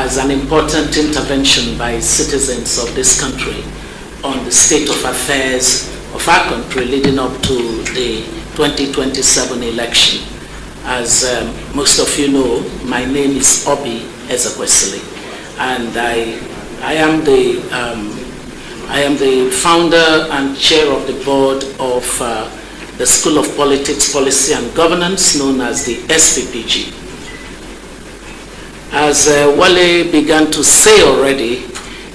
as an important intervention by citizens of this country on the state of affairs of our country leading up to the 2027 election. As most of you know, my name is Oby Ezekwesili, and I am the founder and chair of the board of the School of Politics, Policy and Governance, known as the SPPG. As Wale began to say already,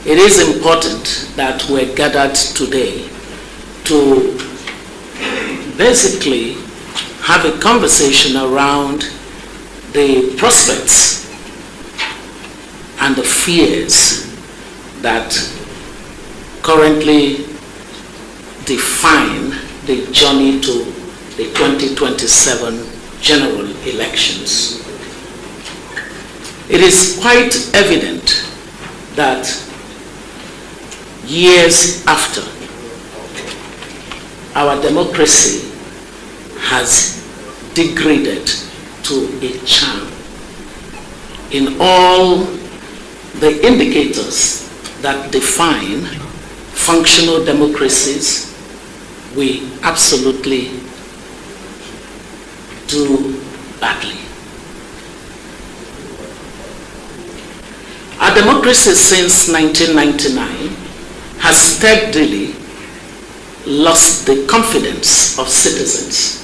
it is important that we're gathered today to basically have a conversation around the prospects and the fears that currently define the journey to the 2027 general elections. It is quite evident that years after, our democracy has degraded to a charm. In all the indicators that define functional democracies, we absolutely do badly. Our democracy since 1999 has steadily lost the confidence of citizens,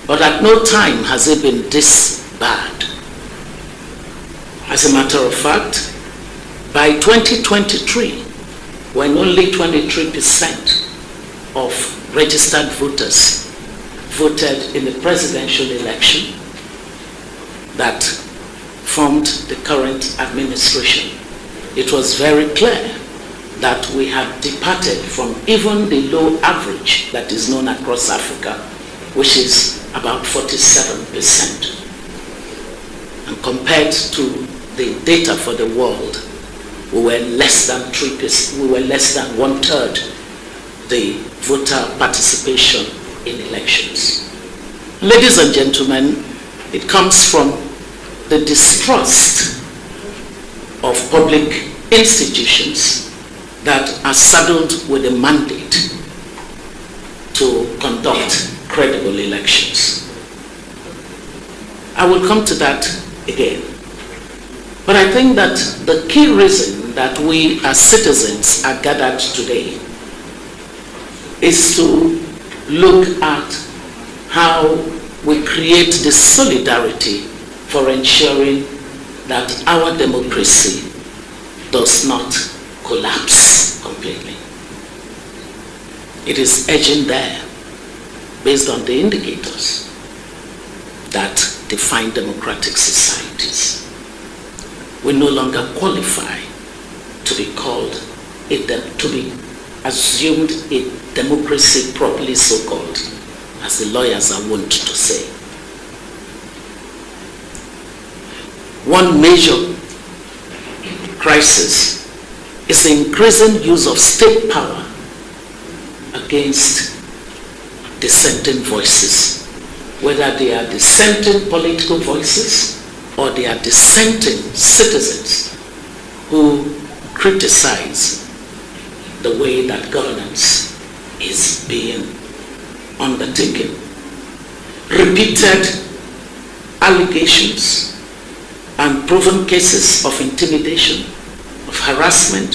but at no time has it been this bad. As a matter of fact, by 2023, when only 23% of registered voters voted in the presidential election that formed the current administration, it was very clear that we had departed from even the low average that is known across Africa, which is about 47%. And compared to the data for the world, we were less than 3%, we were less than 1/3 the voter participation in elections. Ladies and gentlemen, it comes from the distrust of public institutions that are saddled with a mandate to conduct credible elections. I will come to that again. But I think that the key reason that we as citizens are gathered today is to look at how we create the solidarity for ensuring that our democracy does not collapse completely. It is edging there based on the indicators that define democratic societies. We no longer qualify to be called, to be assumed a democracy properly so-called, as the lawyers are wont to say. One major crisis is the increasing use of state power against dissenting voices, whether they are dissenting political voices or they are dissenting citizens who criticize the way that governance is being undertaken. Repeated allegations and proven cases of intimidation, of harassment,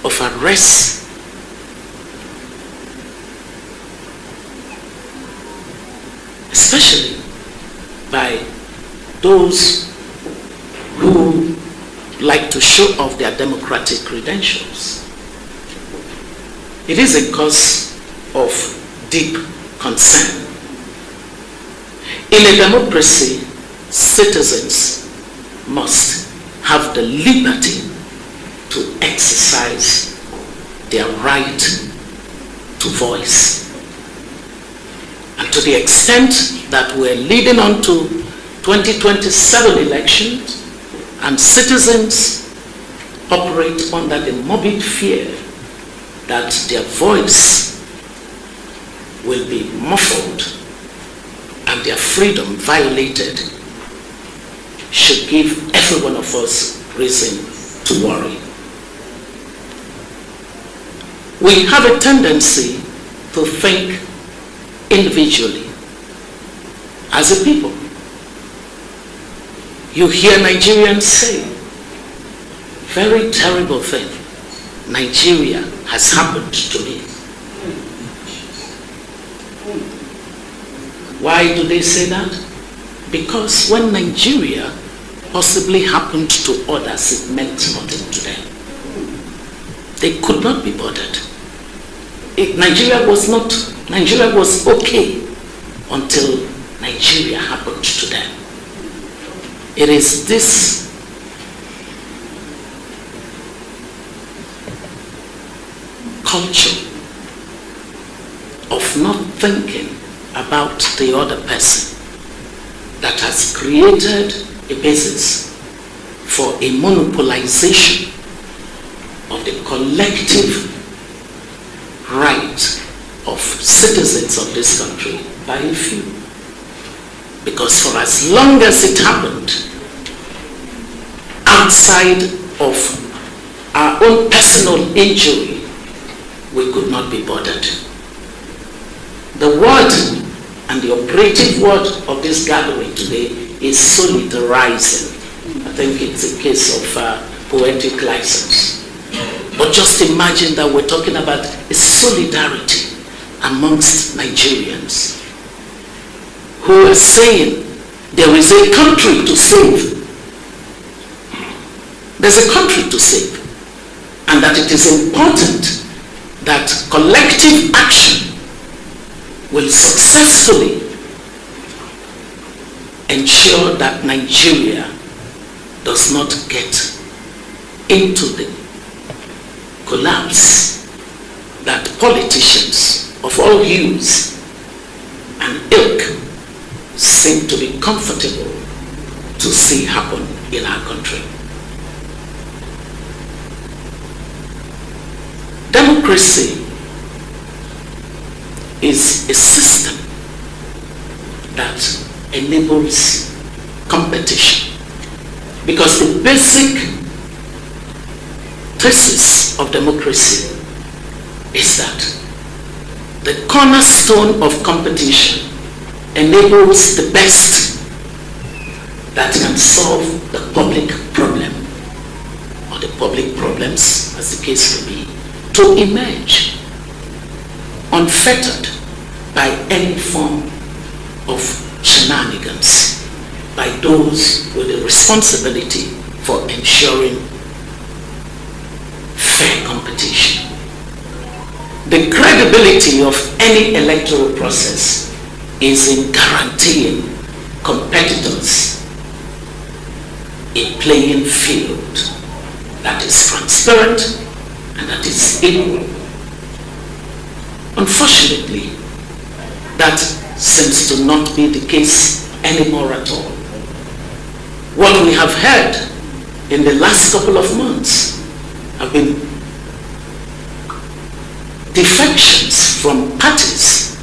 of arrest, especially by those who like to show off their democratic credentials. It is a cause of deep concern. In a democracy, citizens must have the liberty to exercise their right to voice. And to the extent that we're leading on to 2027 elections and citizens operate under the morbid fear that their voice will be muffled and their freedom violated, should give every one of us reason to worry. We have a tendency to think individually as a people. You hear Nigerians say, very terrible thing, Nigeria has happened to me. Why do they say that? Because when Nigeria possibly happened to others, it meant nothing to them. They could not be bothered. Nigeria was okay until Nigeria happened to them. It is this culture of not thinking about the other person that has created a basis for a monopolization of the collective right of citizens of this country by a few. Because for as long as it happened outside of our own personal injury, we could not be bothered. The word and the operative word of this gathering today is solidarizing. I think it's a case of poetic license. But just imagine that we're talking about a solidarity amongst Nigerians who are saying there is a country to save. There's a country to save. And that it is important that collective action will successfully ensure that Nigeria does not get into the collapse that politicians of all hues and ilk seem to be comfortable to see happen in our country. Democracy is a system that enables competition, because the basic thesis of democracy is that the cornerstone of competition enables the best that can solve the public problem, or the public problems, as the case may be, to emerge unfettered by any form of shenanigans by those with the responsibility for ensuring fair competition. The credibility of any electoral process is in guaranteeing competitors a playing field that is transparent and that is equal. Unfortunately, that seems to not be the case anymore at all. What we have heard in the last couple of months have been defections from parties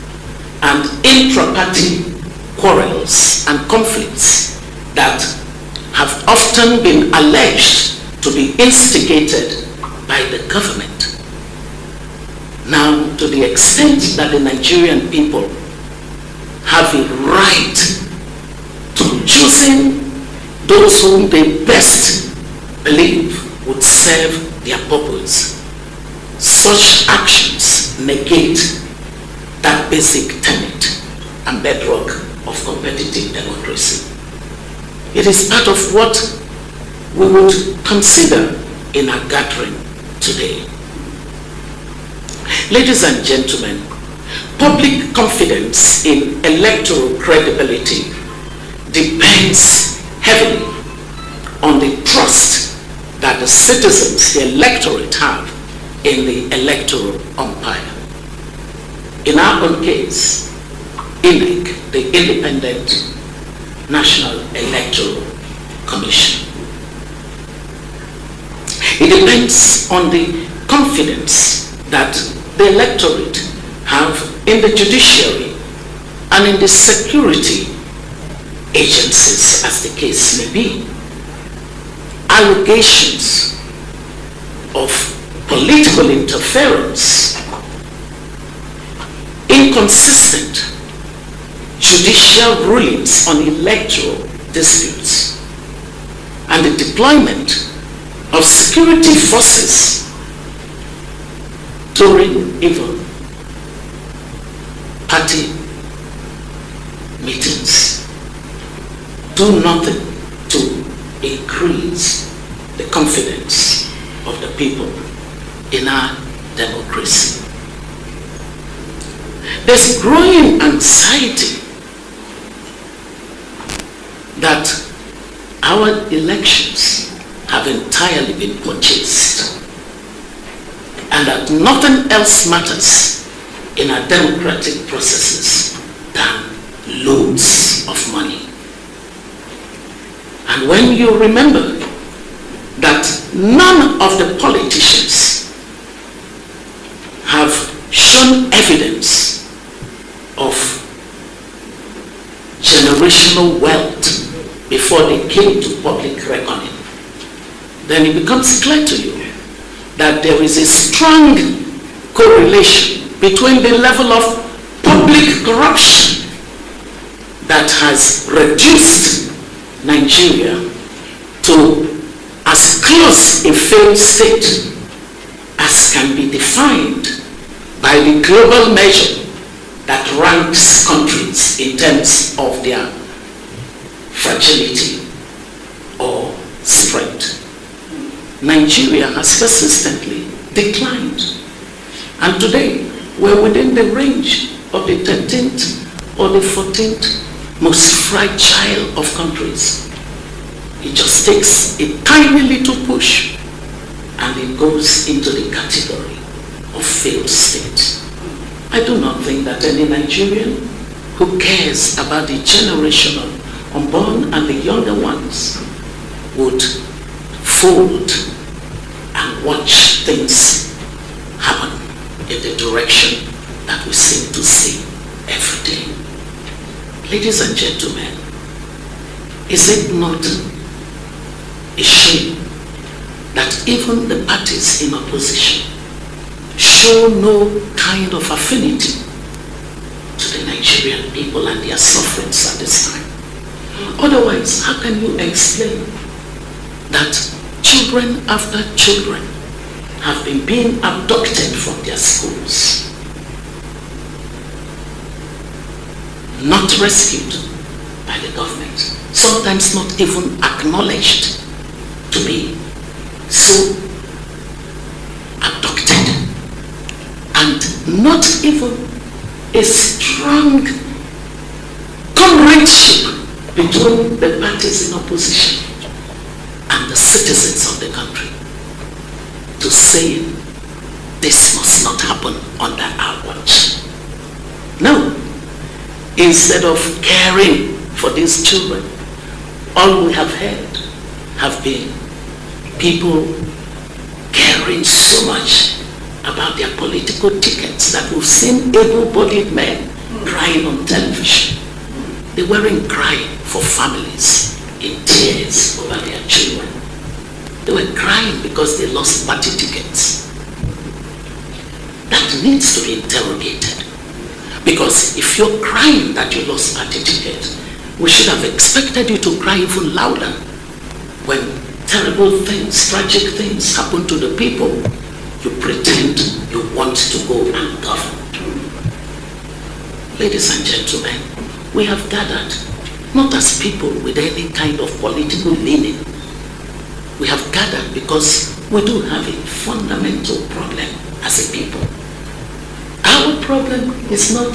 and intra-party quarrels and conflicts that have often been alleged to be instigated by the government. Now, to the extent that the Nigerian people have a right to choosing those whom they best believe would serve their purpose, such actions negate that basic tenet and bedrock of competitive democracy. It is part of what we would consider in our gathering today. Ladies and gentlemen, public confidence in electoral credibility depends heavily on the trust that the citizens, the electorate, have in the electoral umpire. In our own case, INEC, the Independent National Electoral Commission. It depends on the confidence that the electorate have in the judiciary and in the security agencies, as the case may be. allegations of political interference, inconsistent judicial rulings on electoral disputes, and the deployment of security forces during even party meetings do nothing to increase the confidence of the people in our democracy. There's growing anxiety that our elections have entirely been purchased and that nothing else matters in our democratic processes than loads of money. And when you remember that none of the politicians have shown evidence of generational wealth before they came to public reckoning, then it becomes clear to you that there is a strong correlation between the level of public corruption that has reduced Nigeria to as close a failed state as can be defined by the global measure that ranks countries in terms of their fragility or strength. Nigeria has persistently declined, and today we're within the range of the 13th or the 14th most fragile of countries. It just takes a tiny little push and it goes into the category of failed state. I do not think that any Nigerian who cares about the generation of unborn and the younger ones would fold and watch things happen in the direction that we seem to see every day. Ladies and gentlemen, is it not a shame that even the parties in opposition show no kind of affinity to the Nigerian people and their sufferings at this time? Otherwise, how can you explain that children after children have been being abducted from their schools, not rescued by the government, sometimes not even acknowledged to be so abducted, and not even a strong comradeship between the parties in opposition and the citizens of the country to say this must not happen under our watch? No. Instead of caring for these children, all we have heard have been people caring so much about their political tickets that we've seen able-bodied men crying on television. They weren't crying for families in tears over their children. They were crying because they lost party tickets. That needs to be interrogated. Because if you're crying that you lost party ticket, we should have expected you to cry even louder when terrible things, tragic things happen to the people. You pretend you want to go and govern. Ladies and gentlemen, we have gathered not as people with any kind of political leaning. We have gathered because we do have a fundamental problem as a people. Our problem is not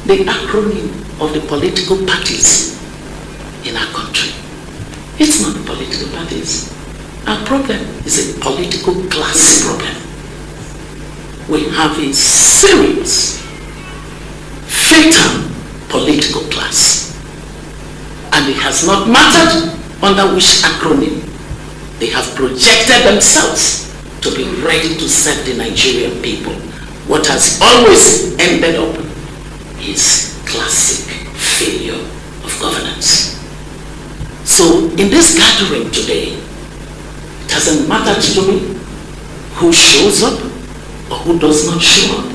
the acronym of the political parties in our country. It's not the political parties. Our problem is a political class problem. We have a serious, fatal political class. And it has not mattered under which acronym they have projected themselves to be ready to serve the Nigerian people. What has always ended up is classic failure of governance. So in this gathering today, It doesn't matter to me who shows up or who does not show up.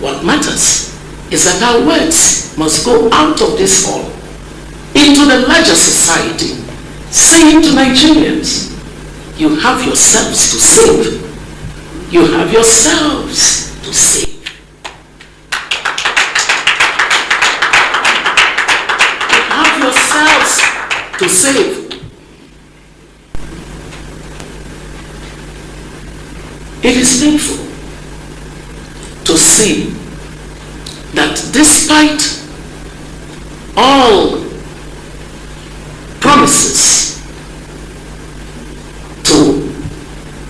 What matters is that our words must go out of this hall into the larger society, saying to Nigerians, you have yourselves to save. You have yourselves to save. You have yourselves to save. It is painful to see that despite all promises to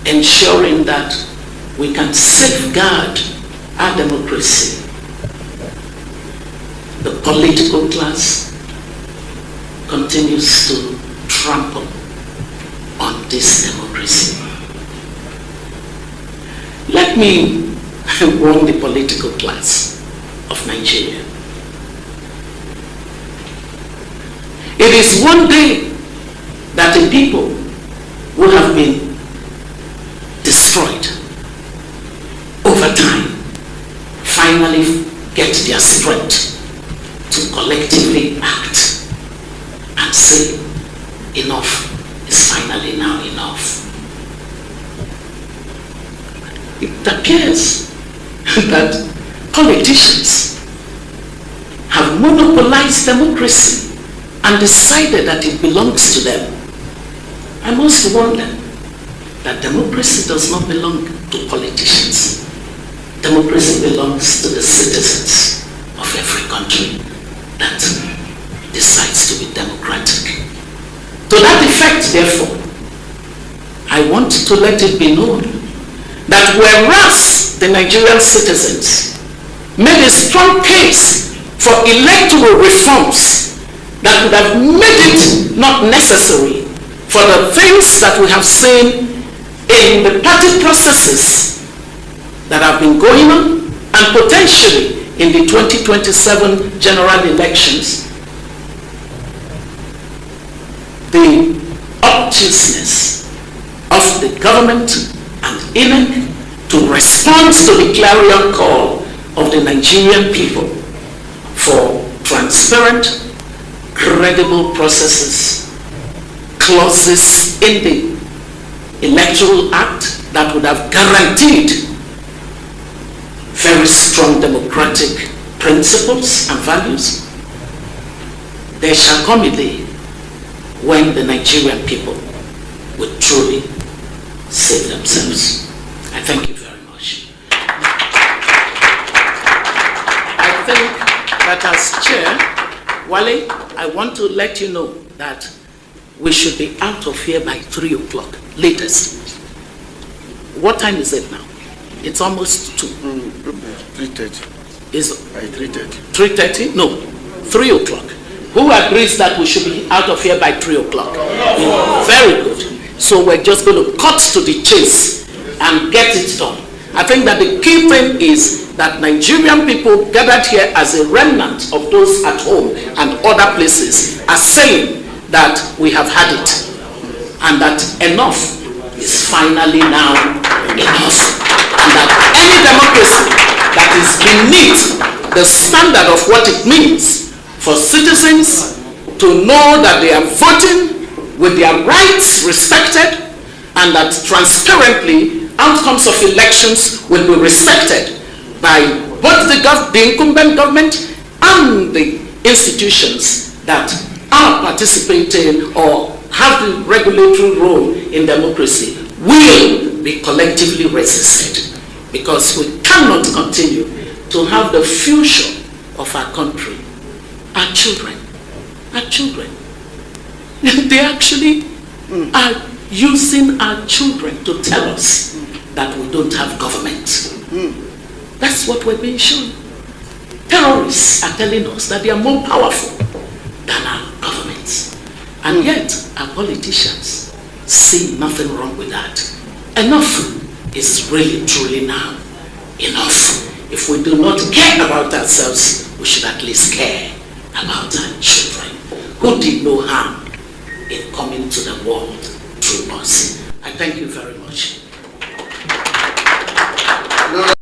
ensuring that we can safeguard our democracy, the political class continues to trample on this democracy. Let me warn the political class of Nigeria. It is one day that the people who have been destroyed over time finally get their strength to collectively act and say, enough is finally now enough. It appears that politicians have monopolized democracy and decided that it belongs to them. I must warn them that democracy does not belong to politicians. Democracy belongs to the citizens of every country that decides to be democratic. To that effect, therefore, I want to let it be known that whereas the Nigerian citizens made a strong case for electoral reforms that would have made it not necessary for the things that we have seen in the party processes that have been going on and potentially in the 2027 general elections, the obtuseness of the government and Enøugh to respond to the clarion call of the Nigerian people for transparent, credible processes, clauses in the Electoral Act that would have guaranteed very strong democratic principles and values. There shall come a day when the Nigerian people will truly save themselves. I thank you very much. I think that as chair, Wale, I want to let you know that we should be out of here by 3 o'clock, latest. What time is it now? It's almost 2. 3:30. Is By 3:30. 3:30? No, 3 o'clock. Who agrees that we should be out of here by 3 o'clock? Very good. So we're just going to cut to the chase and get it done. I think that the key thing is that Nigerian people gathered here as a remnant of those at home and other places are saying that we have had it and that enough is finally now enough, and that any democracy that is beneath the standard of what it means for citizens to know that they are voting with their rights respected and that transparently outcomes of elections will be respected by both the incumbent government and the institutions that are participating or have the regulatory role in democracy will be collectively resisted, because we cannot continue to have the future of our country, our children, they actually are using our children to tell us that we don't have government. That's what we're being shown. Terrorists are telling us that they are more powerful than our governments. And yet, our politicians see nothing wrong with that. Enough is really, truly now enough. If we do not care about ourselves, we should at least care about our children who did no harm in coming to the world through us. I thank you very much.